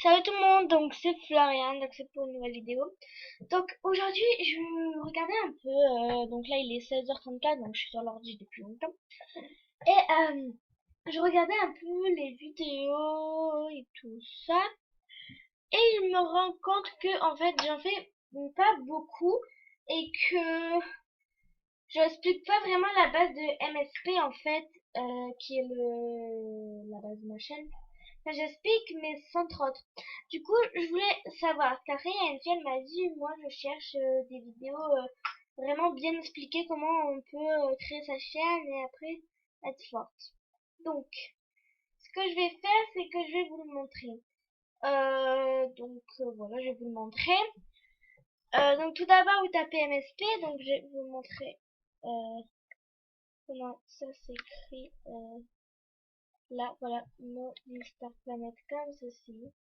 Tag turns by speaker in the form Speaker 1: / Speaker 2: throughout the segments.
Speaker 1: Salut tout le monde, donc c'est Florian, donc c'est pour une nouvelle vidéo. Donc aujourd'hui je regardais un peu, donc là il est 16h34, donc je suis sur l'ordi depuis longtemps. Et je regardais un peu les vidéos et tout ça. Et je me rends compte que en fait j'en fais pas beaucoup et que j'explique pas vraiment la base de MSP en fait, qui est la base de ma chaîne. Enfin, j'explique, mais sans trop. Du coup, je voulais savoir, car il y a une fille, elle m'a dit, moi, je cherche des vidéos vraiment bien expliquées, comment on peut créer sa chaîne et après être forte. Donc, ce que je vais faire, c'est que je vais vous le montrer. Voilà, je vais vous le montrer. Donc, tout d'abord, vous tapez MSP, donc je vais vous montrer comment ça s'écrit. Là, voilà, Movistar Planet comme ceci.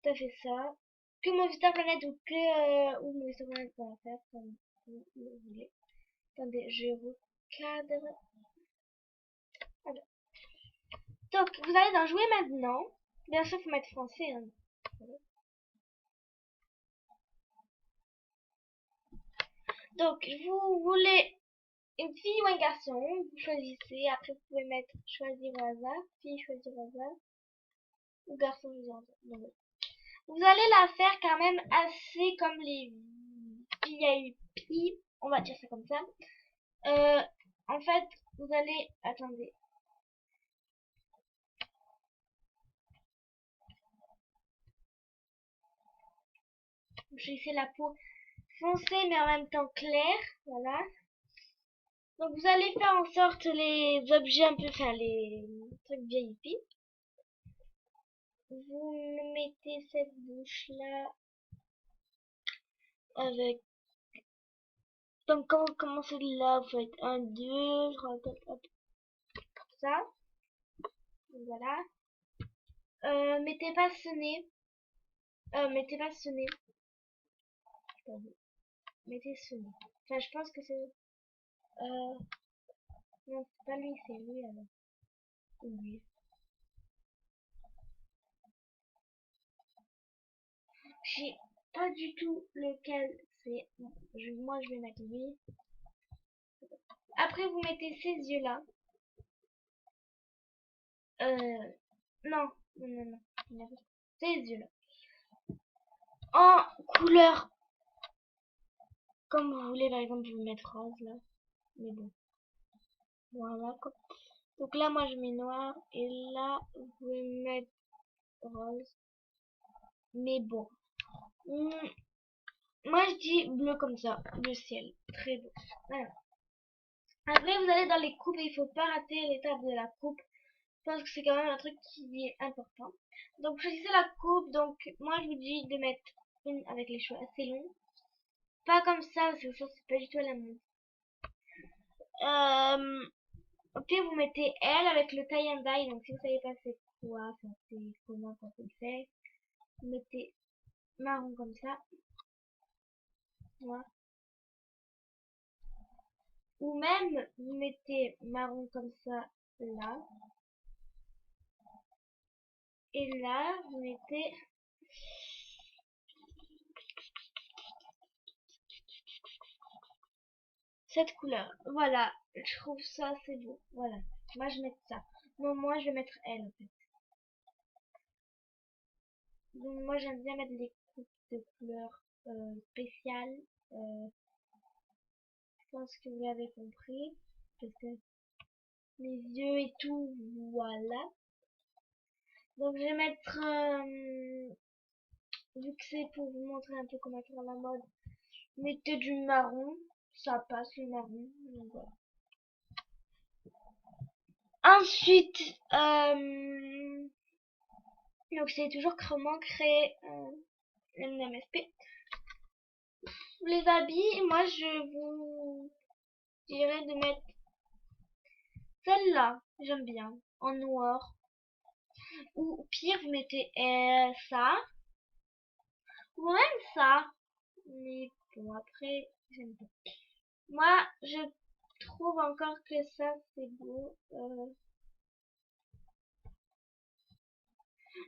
Speaker 1: T'as fait ça. Que Movistar Planet ou que ou Movistar Planet.fr comme vous le voulez. Attendez, je recadre. Voilà. Donc, vous allez dans jouer maintenant. Bien sûr, faut mettre français. Hein. Voilà. Donc, vous voulez une fille ou un garçon. Vous choisissez. Après, vous pouvez mettre choisir au hasard. Fille, choisir au hasard. Ou garçon, choisir au hasard. Donc, voilà. Vous allez la faire quand même assez comme les VIP. On va dire ça comme ça. En fait, vous allez... Attendez. J'ai fait la peau foncée mais en même temps claire. Voilà. Donc vous allez faire en sorte les objets un peu... Enfin, les trucs VIP. Vous mettez cette bouche-là avec... Donc quand vous commencez de là, vous faites 1, 2, je raconte hop, comme ça. Voilà. Mettez pas ce nez. Mettez pas ce nez. Attendez. Mettez ce nez. Enfin, je pense que c'est... Non, c'est pas lui, c'est lui alors. Oui. J'ai pas du tout lequel c'est. Moi, je vais mettre lui. Après, vous mettez ces yeux-là. Non, non, non, non. Ces yeux-là. En couleur, comme vous voulez, par exemple, je vais mettre rose là. Mais bon, voilà. Donc là, moi, je mets noir. Et là, vous pouvez mettre rose. Mais bon. Moi, je dis bleu comme ça. Le ciel. Très beau. Voilà. Après, vous allez dans les coupes et il faut pas rater l'étape de la coupe. Je pense que c'est quand même un truc qui est important. Donc, choisissez la coupe. Donc, moi, je vous dis de mettre une avec les cheveux assez longs. Pas comme ça, parce que ça, c'est pas du tout à la mode. Ok, vous mettez elle avec le tie and dye. Donc, si vous savez pas c'est quoi, enfin, c'est comment ça se fait, vous mettez marron comme ça. Voilà. Ou même, vous mettez marron comme ça, là. Et là, vous mettez cette couleur. Voilà, je trouve ça assez beau. Voilà, moi je mets ça. Non, moi je vais mettre elle en fait. Donc moi j'aime bien mettre des coupes de couleurs spéciales. Je pense que vous l'avez compris. Parce que les yeux et tout, voilà. Donc je vais mettre, vu que c'est pour vous montrer un peu comment faire la mode, mettez du marron. Ça passe le marron. Donc, voilà. Ensuite, donc c'est toujours comment créer un MSP. Les habits, moi je vous dirais de mettre celle-là, j'aime bien, en noir. Ou pire, vous mettez ça, ou même ça. Mais bon, après, j'aime pas. Moi, je trouve encore que ça, c'est beau.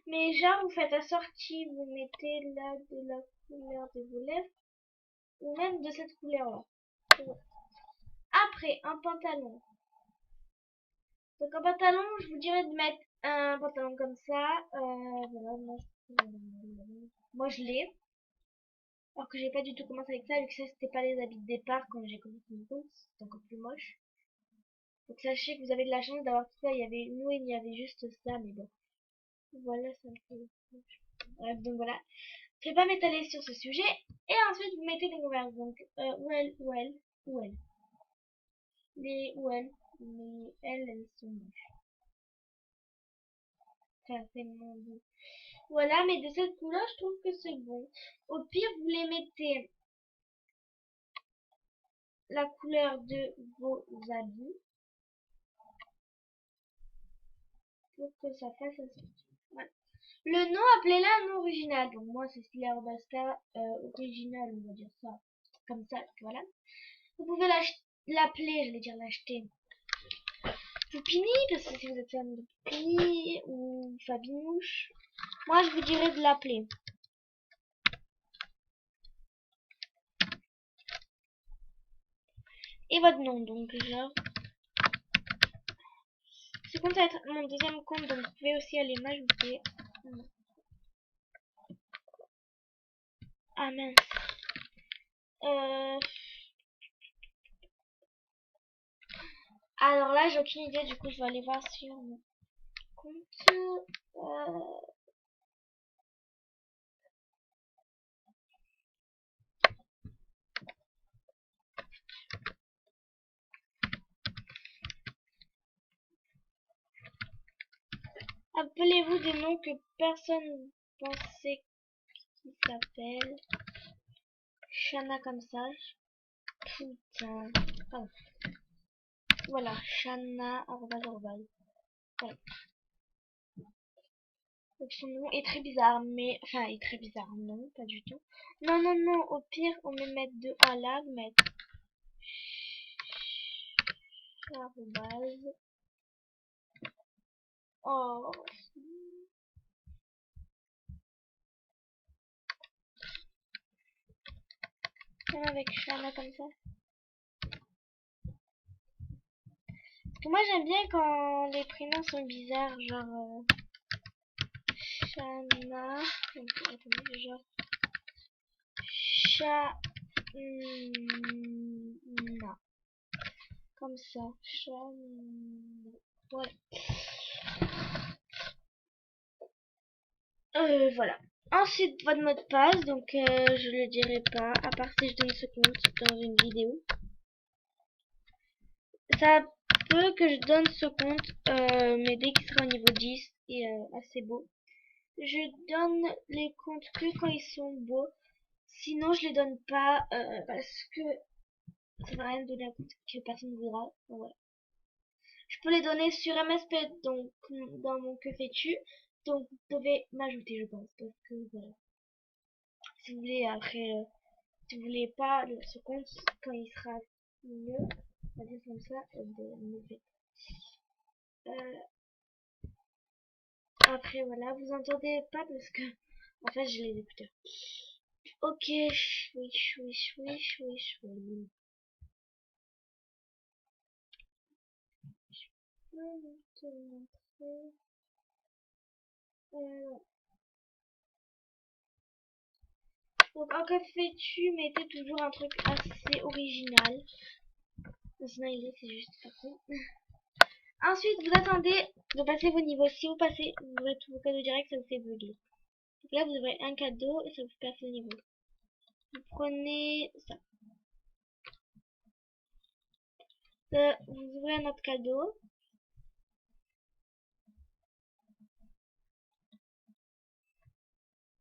Speaker 1: Mais genre, vous faites assorti, vous mettez là de la couleur de vos lèvres, ou même de cette couleur-là. Après, un pantalon. Donc un pantalon, je vous dirais de mettre un pantalon comme ça. Voilà, moi je l'ai. Alors que j'ai pas du tout commencé avec ça, vu que ça c'était pas les habits de départ quand j'ai commencé mon compte, c'est encore plus moche. Donc sachez que vous avez de la chance d'avoir tout ça. Il y avait juste ça, mais bon. Voilà, ça me fait moche. Bref, donc voilà. Je vais pas m'étaler sur ce sujet. Et ensuite, vous mettez des converses. Donc, où elle. Mais elles sont moches. Ça, c'est mon goût. Voilà, mais de cette couleur, je trouve que c'est bon. Au pire, vous les mettez la couleur de vos habits pour que ça fasse un sens. Voilà. Le nom, appelez-le un nom original. Donc moi, c'est Slayer Basta original, on va dire ça. Comme ça, voilà. Vous pouvez l'appeler, j'allais dire l'acheter. Poupini, parce que si vous êtes fan de Poupini ou Fabinouche, moi je vous dirais de l'appeler. Et votre nom, donc genre. Ce compte va être mon deuxième compte, donc vous pouvez aussi aller m'ajouter. Ah mince. Euh... Alors là, j'ai aucune idée, du coup je vais aller voir sur mon compte. Appelez-vous des noms que personne pensait qu'ils s'appellent. Shana comme ça. Putain. Pardon. Voilà, Shana, arrobase. Voilà. Donc son nom est très bizarre, mais... Enfin, il est très bizarre, non, pas du tout. Non, non, non, au pire, on met mettre de A là, mettre... Arrobase. Oh... Avec Shana comme ça. Parce que moi, j'aime bien quand les prénoms sont bizarres, genre... Shana... Attendez, genre... Shana... Comme ça. Shana... Ouais. Voilà. Ensuite, votre mot de passe, donc je le dirai pas, à part si je donne ce compte dans une vidéo. Ça peut que je donne ce compte, mais dès qu'il sera au niveau 10 et assez beau. Je donne les comptes que quand ils sont beaux. Sinon, je les donne pas parce que ça ne va rien donner un compte que personne ne voudra. Ouais. Je peux les donner sur MSP, donc dans mon que fais-tu. Donc vous pouvez m'ajouter, je pense, parce que voilà. Si vous voulez après, si vous voulez pas ce compte quand il sera mieux, on va dire comme ça, mauvais. Après voilà, vous entendez pas parce que en fait j'ai les écouteurs. Ok, choui, choui, choui, choui, choui. Je peux te montrer. Donc en que fais-tu, mettez toujours un truc assez original. Sinon il est, c'est juste pas cool. Ensuite, vous attendez de passer vos niveaux. Si vous passez, vous ouvrez tous vos cadeaux direct, ça vous fait bugger. Donc là, vous ouvrez un cadeau et ça vous passe le niveau. Vous prenez ça. Vous ouvrez un autre cadeau.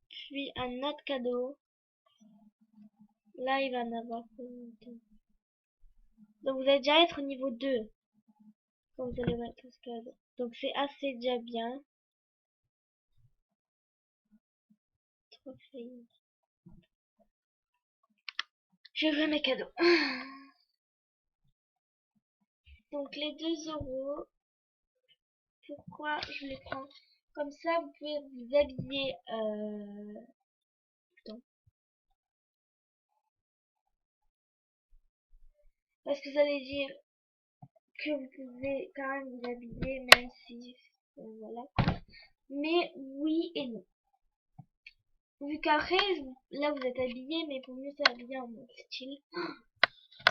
Speaker 1: Puis un autre cadeau. Là, il va en avoir pour longtemps. Donc vous allez déjà être au niveau 2. Quand vous allez mettre ce cadeau. Donc c'est assez déjà bien. Trophée. Je veux mes cadeaux. Donc les 2 euros. Pourquoi je les prends? Comme ça, vous pouvez vous habiller tout le temps. Parce que ça veut dire que vous pouvez quand même vous habiller, même si, voilà. Mais oui et non. Vu qu'après, là vous êtes habillé, mais pour mieux s'habiller en mode style.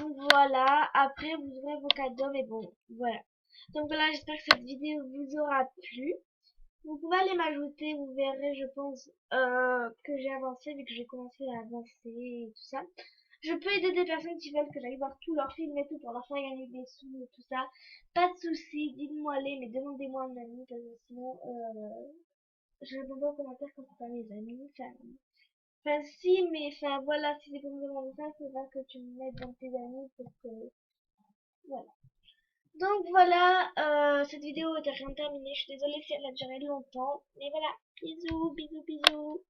Speaker 1: Donc voilà, après vous aurez vos cadeaux, mais bon, voilà. Donc voilà, j'espère que cette vidéo vous aura plu. Vous pouvez aller m'ajouter, vous verrez, je pense, que j'ai avancé, vu que j'ai commencé à avancer et tout ça. Je peux aider des personnes qui veulent que j'aille voir tous leurs films et tout pour leur faire gagner des sous et tout ça. Pas de soucis, dites-moi les, mais demandez-moi un ami, parce que sinon, je réponds pas aux commentaires quand c'est pas mes amis. Enfin, si, mais enfin, voilà, si c'est pour me demander ça, il faudra que tu me mettes dans tes amis pour que, voilà. Donc voilà, cette vidéo est terminée. Je suis désolée si elle a duré longtemps. Mais voilà, bisous, bisous, bisous.